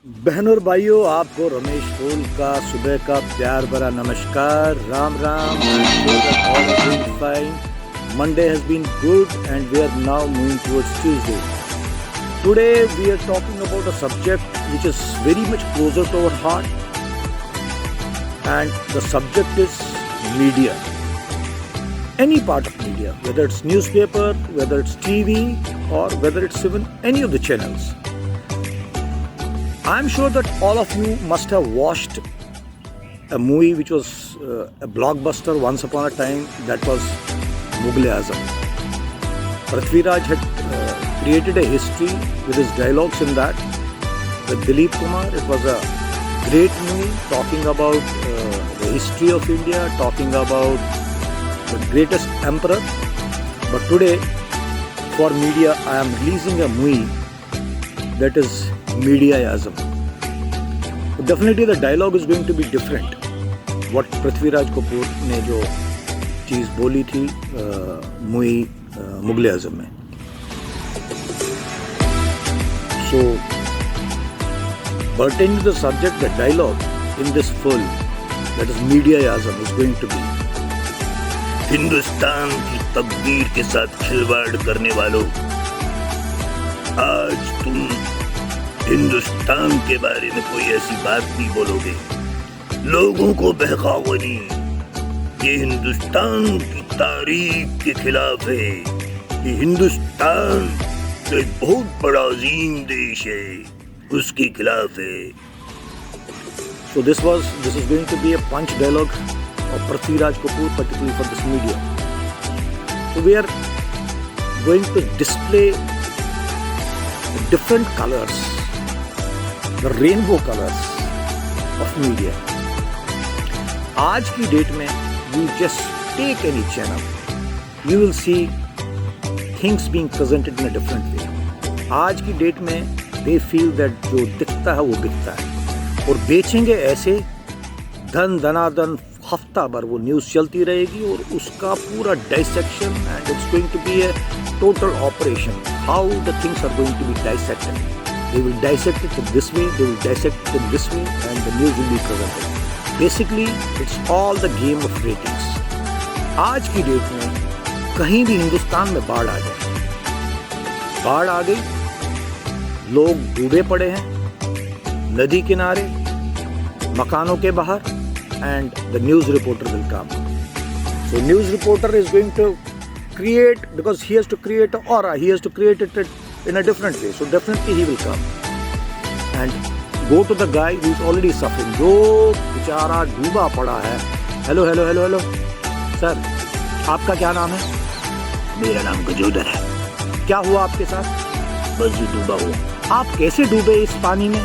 बहन और भाइयों, आपको रमेश पोल का सुबह का प्यार भरा नमस्कार. Ram Ram. I'm sure that all are doing fine. Monday has been good and we are now moving towards Tuesday. Today we are talking about a subject which is very much closer to our heart, and the subject is media. Any part of media, whether it's newspaper, whether it's TV, or whether it's even any of the channels. I'm sure that all of you must have watched a movie which was a blockbuster once upon a time. That was Mughal-e-Azam. Prithviraj had created a history with his dialogues in that with Dilip Kumar. It was a great movie talking about the history of India, talking about the greatest emperor. But today, for media, I am releasing a movie that is Media-Azam. Definitely the dialogue is going to be different. What Prithviraj Kapoor ने जो चीज़ बोली थी movie मुगल-ए-आज़म में. So, pertaining to the subject, the dialogue in this film, that is Media-Azam, is going to be: Hindustan की तकदीर के साथ खिलवाड़ करने वालों, आज तुम हिंदुस्तान के बारे में कोई ऐसी बात नहीं बोलोगे, लोगों को बहकाओगे. ये हिंदुस्तान की तारीख के खिलाफ है. ये हिंदुस्तान जो एक बहुत बड़ा अजीम देश है, उसके खिलाफ है. So this is going to be a punch dialogue of Prithviraj Kapoor, particularly for this media. So we are going to display the different colors, the rainbow colors of media. आज की डेट में you just take any channel, you will see things being presented in a different way. आज की date में they feel that जो दिखता है वो बिकता है, और बेचेंगे ऐसे धन धनाधन. हफ्ता भर वो न्यूज़ चलती रहेगी और उसका पूरा dissection, and it's going to be a total operation. How the things are going to be dissected. They will dissect it in this way, they will dissect it in this way, and the news will be presented. Basically, it's all the game of ratings. आज की date में कहीं भी हिंदुस्तान में बाढ़ आ जाए, बाढ़ आ गई, लोग डूबे पड़े हैं नदी किनारे, मकानों के बाहर, and the news reporter will come. So news reporter is going to create, because he has to create an aura, he has to create it in a different way. So definitely he will come and go to the guy who is already suffering, जो बेचारा डूबा पड़ा है. Hello hello hello hello sir, आपका क्या नाम है? मेरा नाम गजोदर है. क्या हुआ आपके साथ? बस ये डूबा हुआ. आप कैसे डूबे इस पानी में?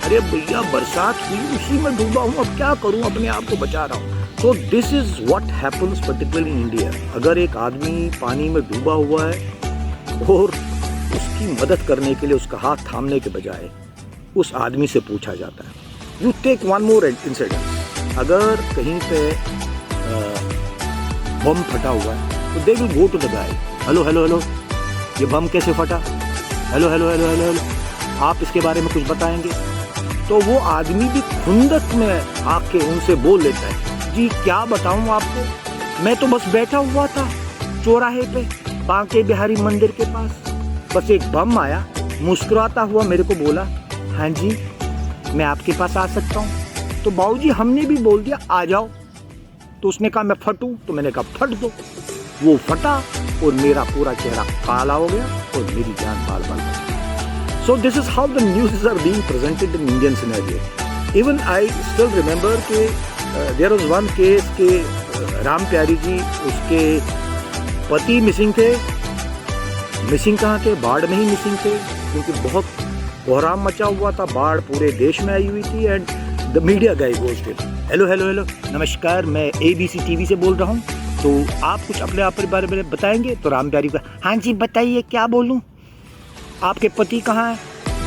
अरे भैया, बरसात हुई, उसी में डूबा हूँ, अब क्या करूँ, अपने आप को बचा रहा हूँ. So this is what happens particularly in India. अगर एक आदमी पानी में डूबा हुआ है और उसकी मदद करने के लिए उसका हाथ थामने के बजाय उस आदमी से पूछा जाता है. You take one more incident. अगर कहीं पे बम फटा हुआ है तो they will go to the guy. Hello hello hello, ये बम कैसे फटा? Hello hello hello hello hello, आप इसके बारे में कुछ बताएंगे? तो वो आदमी भी खुंदक में आके उनसे बोल लेता है, जी क्या बताऊं आपको, मैं तो बस बैठा हुआ था चौराहे पे बांके बिहारी मंदिर के पास, बस एक बम आया, मुस्कुराता हुआ मेरे को बोला, हाँ जी मैं आपके पास आ सकता हूँ. तो बाबूजी हमने भी बोल दिया आ जाओ. तो उसने कहा मैं फटूं? तो मैंने कहा फट दो. वो फटा और मेरा पूरा चेहरा काला हो गया और मेरी जान बाल बाल बच गई. So this is how the news are being presented in Indian scenario. Even I still remember कि there was one case कि राम प्यारी जी, उसके पति मिसिंग थे. मिसिंग कहाँ थे? बाढ़ में ही मिसिंग थे, क्योंकि बहुत कोहराम मचा हुआ था, बाढ़ पूरे देश में आई हुई थी. And the media guy goes to, hello hello hello नमस्कार, मैं ABC TV से बोल रहा हूँ, तो आप कुछ अपने आप के बारे में बताएंगे? तो राम प्यारी का, हाँ जी बताइए क्या बोलूँ. आपके पति कहाँ हैं?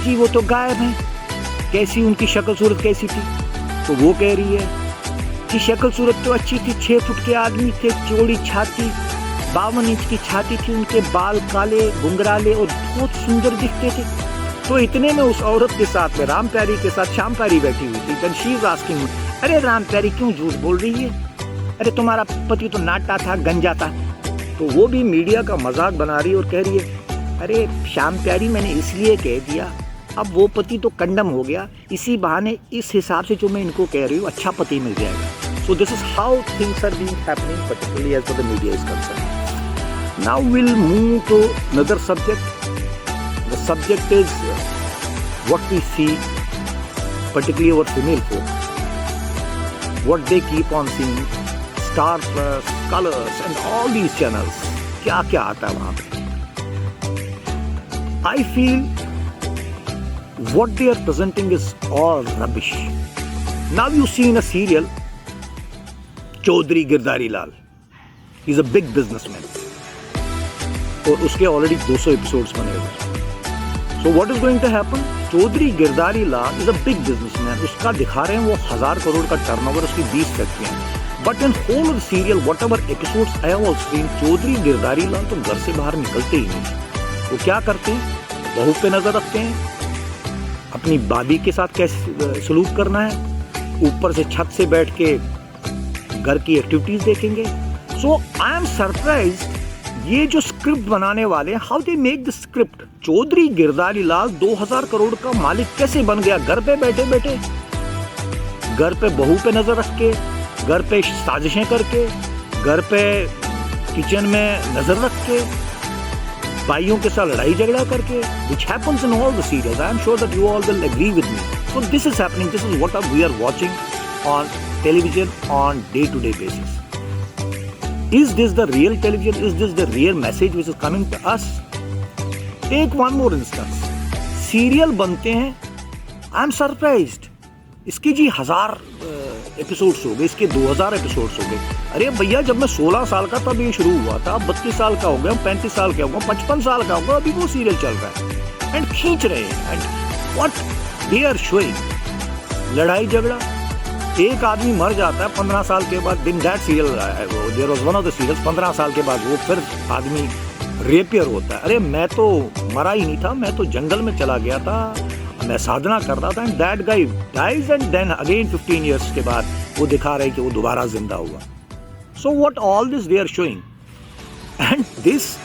जी वो तो गायब हैं. कैसी उनकी शक्ल सूरत कैसी थी? तो वो कह रही है कि शक्ल सूरत तो अच्छी थी, 6 फुट के आदमी थे, चौड़ी छाती, 52 इंच की छाती थी, उनके बाल काले घुंघराले और बहुत सुंदर दिखते थे. तो इतने में उस औरत के साथ में राम प्यारी के साथ श्याम प्यारी बैठी हुई थी। देन शी इज आस्किंग, अरे राम प्यारी क्यों झूठ बोल रही है, अरे तुम्हारा पति तो नाटा था, गंजा था। तो वो भी मीडिया का मजाक बना रही है और कह रही है, अरे श्याम प्यारी मैंने इसलिए कह दिया, अब वो पति तो कंडम हो गया, इसी बहाने इस हिसाब से जो मैं इनको कह रही हूँ अच्छा पति मिल जाएगा। So this is how things are being happening particularly as for the media is concern. Now will move to another subject. The subject is what we see, particularly our female folk, what they keep on seeing, Star Plus, Colors and all these channels, क्या क्या आता है वहाँ पे। I feel what they are presenting is all rubbish. Now you see in a serial, Chaudhary Girdhari Lal, he is a big businessman, और उसके already 200 episodes बने हुए। So what is going to happen? Chaudhary Girdhari Lal is a big businessman, उसका दिखा रहे हैं वो 1000 करोड़ का टर्नओवर, उसकी 20 फैक्ट्रियां। But in whole of serial whatever episodes I have also seen, Chaudhary Girdhari Lal तो घर से बाहर निकलते ही नहीं। वो क्या करते हैं, बहू पे नजर रखते हैं, अपनी भाभी के साथ कैसे सलूक करना है, ऊपर से छत से बैठ के घर की एक्टिविटीज देखेंगे। सो आई एम सरप्राइज्ड ये जो स्क्रिप्ट बनाने वाले, how they make the script. Chaudhary Girdhari Lal 2000 crore का मालिक कैसे बन गया, घर पे बैठे बैठे, घर पे बहू पे नजर रख के, घर पे साजिशें करके, घर पे किचन में नजर रख के, भाइयों के साथ लड़ाई झगड़ा करके, which happens in all the serials. I am sure that you all will agree with me. So this is happening. This is what we are watching on television on day-to-day basis. Is this the real television? Is this the real message which is coming to us? Take one more instance. Serial बनते हैं, I am surprised, इसकी जी 1000 episodes हो गए, इसके 2000 episodes हो गए। अरे भैया जब मैं 16 साल का तब ये शुरू हुआ था, 32 साल का हो गया, 35 साल का हो गया, 55 साल का होगा, अभी वो सीरियल चल रहा है एंड खींच रहे हैं। And what they are showing, लड़ाई झगड़ा, एक आदमी मर जाता है 15 साल के बाद। दिन that serial, there was one of the serials, 15 साल के बाद वो फिर आदमी रेपियर होता है। अरे मैं तो मरा ही नहीं था, मैं तो जंगल में चला गया था, मैं साधना कर रहा था, and that guy dies and then again 15 years के बाद वो दिखा रहे कि वो दोबारा जिंदा हुआ। So what all this they are showing, and this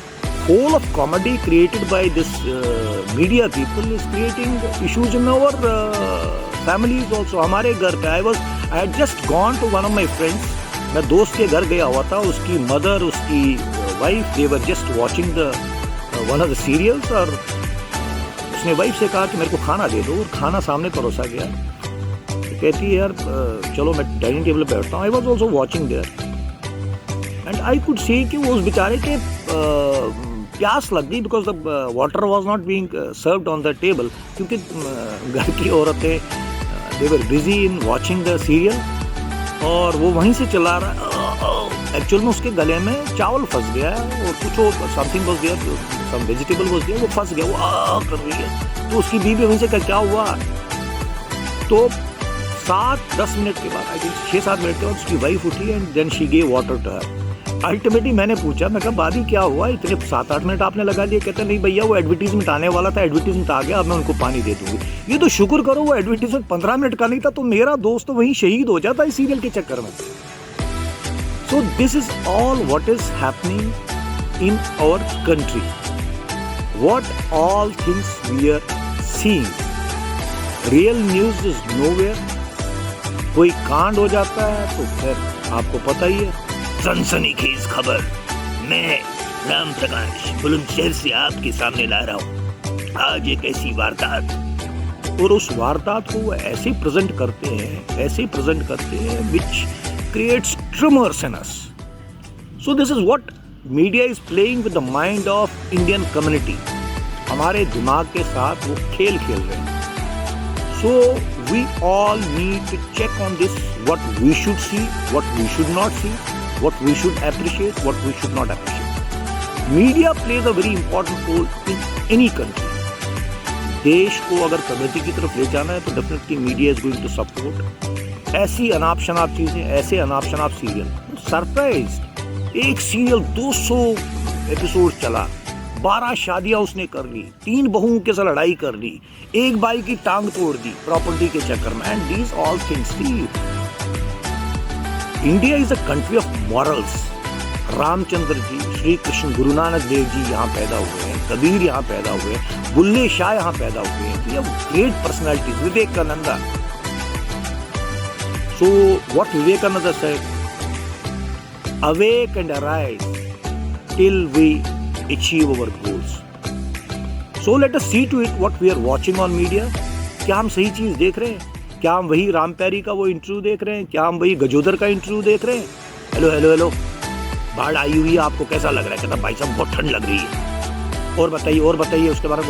whole of comedy created by this media people is creating issues in our families also. हमारे घर पे I had just gone to one of my friends, मैं दोस्त के घर गया हुआ था, उसकी मदर, उसकी wife, they were just watching the one of the serials, और उसने वाइफ से कहा कि मेरे को खाना दे दो, और खाना सामने परोसा गया। तो कहती है यार चलो मैं डाइनिंग टेबल पे बैठता हूँ। I was also watching there and I could see कि वो उस बेचारे के प्यास लग गई, because the water was not being served on the table, क्योंकि घर की औरतें they were busy in watching the serial, और वो वहीं से चला रहा। एक्चुअल में उसके गले में चावल फंस गया है, और कुछ something was there, some vegetable was there, वो फंस गया, वो कर रही है। तो उसकी बीवी वहीं से कहा क्या हुआ, तो 7-10 मिनट के बाद, आई थिंक 6-7 मिनट के बाद उसकी वाइफ उठी and then she gave water to her. Ultimately मैंने पूछा, मैं कहा भाभी क्या हुआ, इतने 7-8 मिनट आपने लगा दिए। कहते नहीं भैया वो एडवर्टीजमेंट आने वाला था, एडवर्टीजमेंट आ गया, अब मैं उनको पानी दे दूंगी। ये तो शुक्र करो वो एडवर्टीजमेंट 15 मिनट का नहीं था, तो मेरा दोस्त तो वहीं शहीद हो जाता इस सीरियल के चक्कर में। So this is all what is happening in our country, what all things we are seeing. Real news is nowhere. कोई कांड हो जाता है तो फिर आपको पता ही है, सनसनीखेज खबर मैं राम प्रकाश बुलंदशहर से आपके सामने ला रहा हूँ। आज एक ऐसी वारदात, और उस वारदात को वो ऐसे प्रेजेंट करते हैं which creates trimmers in us. So this is what media is playing with the mind of Indian community. हमारे दिमाग के साथ वो खेल रहे हैं। So we all need to check on this, what we should see, what we should not see, what we should appreciate, what we should not appreciate. Media plays a very important role in any country. देश को अगर प्रगति की तरफ ले जाना है तो definitely media is going to support. ऐसी अनाप शनाप चीजें, ऐसे अनाप शनाप सीरियल, सरप्राइज, एक सीरियल 200 एपिसोड चला, 12 शादियां उसने कर ली, 3 बहुओं के साथ लड़ाई कर ली, एक भाई की टांग तोड़ दी प्रॉपर्टी के चक्कर में। एंड दीज ऑल थिंग्स थी। India is a country of morals. Ramchandra ji, Shri Krishna, Guru Nanak Dev ji यहाँ पैदा हुए हैं, कबीर यहाँ पैदा हुए हैं, बुल्ले शाह यहाँ पैदा हुए हैं। We have great personalities, Vivekananda. So what Vivekananda said, awake and arise till we achieve our goals. So let us see to it what we are watching on media. क्या हम सही चीज देख रहे हैं? क्या हम वही रामप्यारी का वो इंटरव्यू देख रहे हैं? क्या हम वही गजोदर का इंटरव्यू देख रहे हैं? हेलो हेलो हेलो, बाढ़ आई हुई है, आपको कैसा लग रहा है? कहता भाई साहब बहुत ठंड लग रही है। और बताइए उसके बारे में,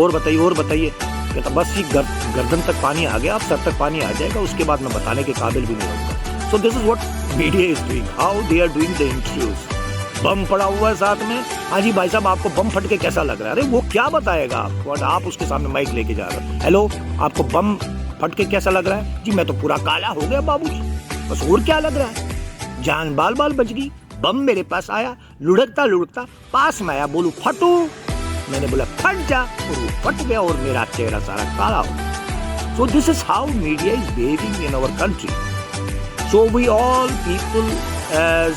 और बताइए। कहता बस ये गर्दन तक पानी आ गया, अब सर तक पानी आ जाएगा, उसके बाद मैं बताने के काबिल भी नहीं रहूंगा। So this is what media is doing, how they are doing the interviews. Bomb पड़ा हुआ है साथ में, हाँ जी भाई साहब आपको बम फट के कैसा लग रहा है? अरे वो क्या बताएगा आपको, और आप उसके सामने माइक लेके जा रहे हो। हेलो, आपको बम फट के कैसा लग रहा है? जी मैं तो पूरा काला हो गया बाबूजी। बस और क्या लग रहा है? जान बाल बच गई। बम मेरे पास आया, लुढ़कता पास में आया, बोलू फटू, मैंने बोला फट जा, और वो फट गया और मेरा चेहरा सारा काला हो गया। So this is how media is behaving in our country. So we all people as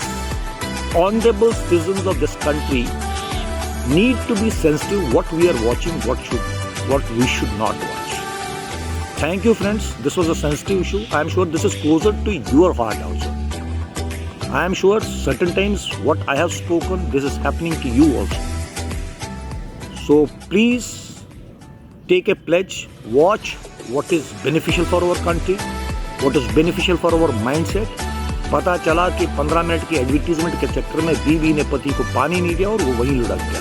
honorable citizens of this country need to be sensitive what we are watching, what we should not watch. Thank you friends, this was a sensitive issue. I am sure this is closer to your heart also. I am sure certain times what I have spoken, this is happening to you also. So please take a pledge, watch what is beneficial for our country, what is beneficial for our mindset. पता चला कि 15 minute की advertisement के चक्कर में बीवी ने पति को पानी नहीं दिया और वो वहीं लुढ़क गया.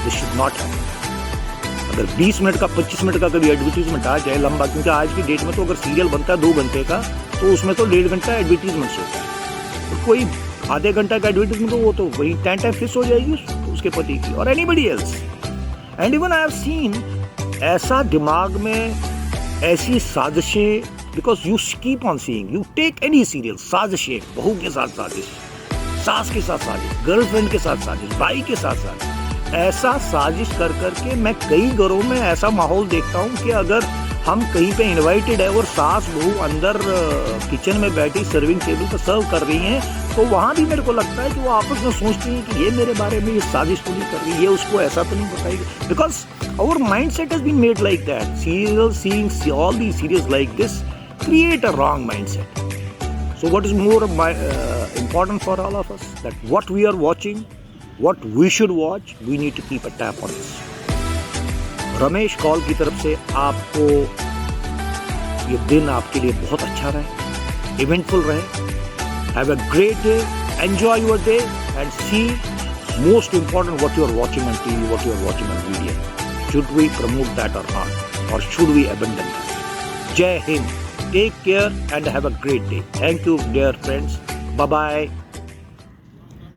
This should not happen. अगर 20 मिनट का 25 मिनट का कभी एडवर्टीजमेंट आ जाए लंबा, क्योंकि आज की डेट में तो अगर सीरियल बनता है 2 घंटे का तो उसमें तो 1.5 घंटा एडवर्टीजमेंट होता है. तो कोई आधे घंटा का एडवर्टीजमेंट तो वो तो वही टाइम फिक्स हो जाएगी उसके पति की और anybody else. And even I have seen ऐसा दिमाग में ऐसी साजिशें, because you keep on seeing, you take any serial, साजिशें, बहू के साथ साजिश, सास के साथ साजिश, गर्लफ्रेंड के साथ साजिश, भाई के साथ साजिश, ऐसा साजिश कर करके मैं कई घरों में ऐसा माहौल देखता हूँ कि अगर हम कहीं पे इनवाइटेड है और सास बहू अंदर किचन में बैठी सर्विंग टेबल पर सर्व कर रही हैं, तो वहाँ भी मेरे को लगता है कि वो आपस में सोचती हैं कि ये मेरे बारे में ये साजिश तो नहीं कर रही, ये उसको ऐसा तो नहीं बताएगी. Because our mindset has been made like that. Serial seeing all the serials like this create a wrong mindset. So what is more important for all of us, that what we are watching, what we should watch, we need to keep a tap on this. Ramesh call की तरफ से आपको ये दिन आपके लिए बहुत अच्छा रहे, इवेंटफुल रहे. Have a great day, enjoy your day and see most important what you are watching on TV, what you are watching on media. Should we promote that or not, or should we abandon that? Jai Hind. Take care and have a great day. Thank you, dear friends. Bye-bye.